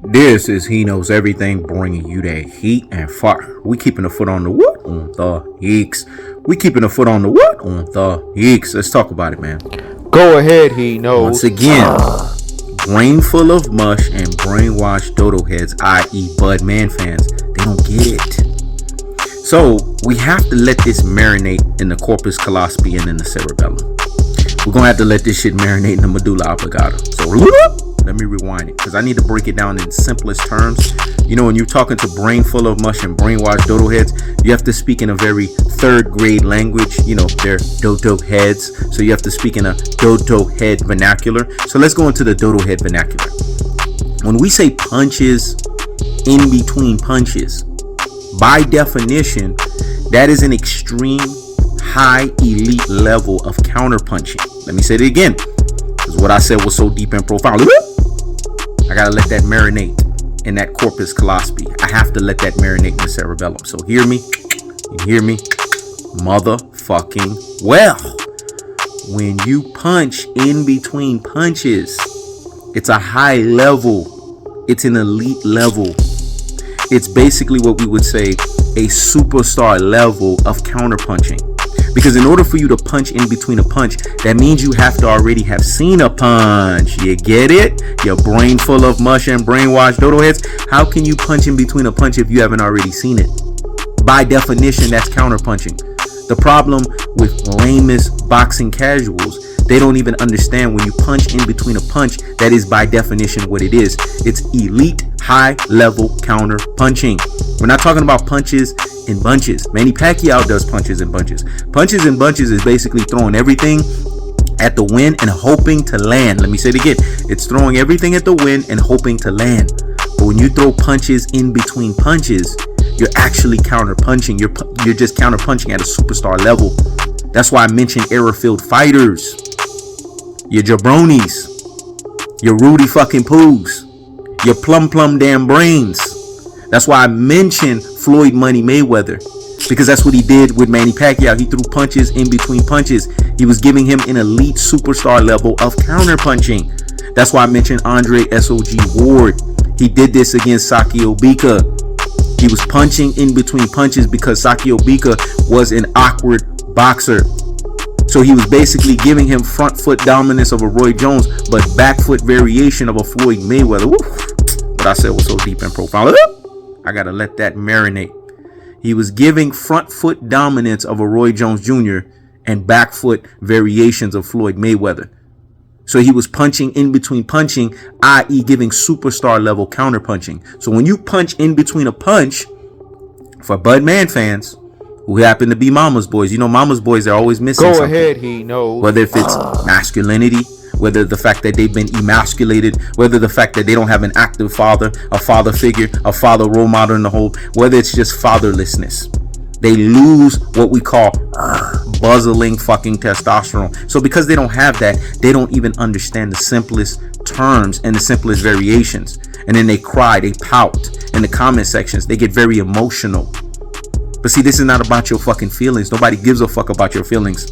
This is He Knows Everything, bringing you that heat and fire. We keeping a foot on the what? On the yeeks. We keeping a foot on the what? On the yeeks. Let's talk about it, man. Go ahead, he knows. Once again, brain full of mush and brainwashed dodo heads, i.e. Bud Man fans, they don't get it. So we have to let this marinate in the corpus callosum and in the cerebellum. We're gonna have to let this shit marinate in the medulla oblongata. So let me rewind it, because I need to break it down in simplest terms. You know, when you're talking to brain full of mush and brainwashed dodo heads, you have to speak in a very third grade language. You know, they're dodo heads, so you have to speak in a dodo head vernacular. So let's go into the dodo head vernacular. When we say punches in between punches, by definition, that is an extreme high elite level of counter punching. Let me say it again, because what I said was so deep and profound. I gotta let that marinate in that corpus callosum. I have to let that marinate in the cerebellum. So hear me, motherfucking well. When you punch in between punches, it's a high level, it's an elite level. It's basically what we would say a superstar level of counter punching. Because in order for you to punch in between a punch, that means you have to already have seen a punch. You get it? Your brain full of mush and brainwashed dodo heads. How can you punch in between a punch if you haven't already seen it? By definition, that's counter punching. The problem with lamest boxing casuals, they don't even understand when you punch in between a punch, that is by definition what it is. It's elite, high level counter punching. We're not talking about punches in bunches. Manny Pacquiao does punches in bunches. Punches in bunches is basically throwing everything at the wind and hoping to land. Let me say it again. It's throwing everything at the wind and hoping to land. But when you throw punches in between punches, you're actually counter punching. You're just counter punching at a superstar level. That's why I mentioned error-filled fighters, your jabronis, your Rudy fucking Poos, your plum damn brains. That's why I mentioned Floyd Money Mayweather, because that's what he did with Manny Pacquiao. He threw punches in between punches. He was giving him an elite superstar level of counter punching. That's why I mentioned Andre SOG Ward. He did this against Saki Obika. He was punching in between punches because Saki Obika was an awkward boxer. So he was basically giving him front foot dominance of a Roy Jones, but back foot variation of a Floyd Mayweather. Woo. What I said was so deep and profound. I gotta let that marinate. He was giving front foot dominance of a Roy Jones Jr. and back foot variations of Floyd Mayweather. So he was punching in between punching, i.e. giving superstar level counter punching. So when you punch in between a punch, for Bud Man fans who happen to be mama's boys, you know mama's boys, they're always missing something. Go ahead, he knows. Whether if it's masculinity, whether the fact that they've been emasculated, whether the fact that they don't have an active father, a father figure, a father role model in the home, whether it's just fatherlessness. They lose what we call buzzling fucking testosterone. So because they don't have that, they don't even understand the simplest terms and the simplest variations. And then they cry, they pout in the comment sections. They get very emotional. But see, this is not about your fucking feelings. Nobody gives a fuck about your feelings.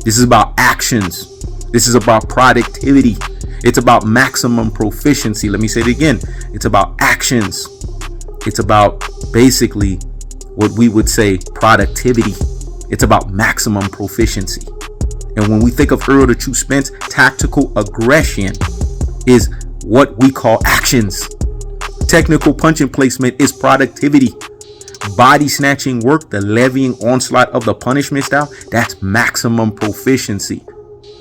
This is about actions. This is about productivity. It's about maximum proficiency. Let me say it again. It's about actions. It's about basically what we would say productivity. It's about maximum proficiency. And when we think of Errol the True Spence, tactical aggression is what we call actions. Technical punching placement is productivity. Body snatching work, the levying onslaught of the punishment style, that's maximum proficiency.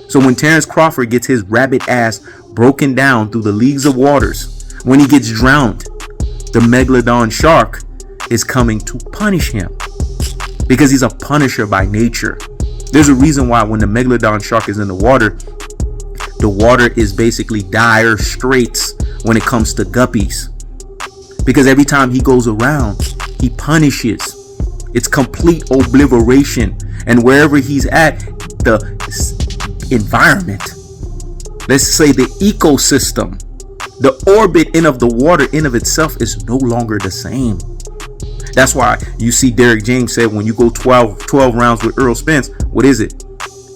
So when Terence Crawford gets his rabbit ass broken down through the leagues of waters, when he gets drowned, the megalodon shark is coming to punish him because he's a punisher by nature. There's a reason why when the megalodon shark is in the water is basically dire straits when it comes to guppies, because every time he goes around, he punishes. It's complete obliteration. And wherever he's at, the environment, let's say the ecosystem, the orbit in of the water in of itself is no longer the same. That's why you see Derrick James said when you go 12 rounds with Errol Spence, what is it?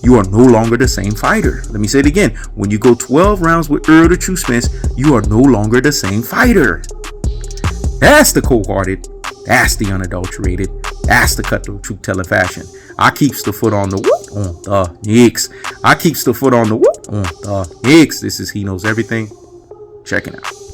you are no longer the same fighter. Let me say it again. When you go 12 rounds with Errol the True Spence, you are no longer the same fighter. That's the cold-hearted. That's the unadulterated. That's the cutthroat truth telling fashion. I keeps the foot on the whoop on the Knicks. I keeps the foot on the whoop on the Knicks. This is He Knows Everything. Checking out.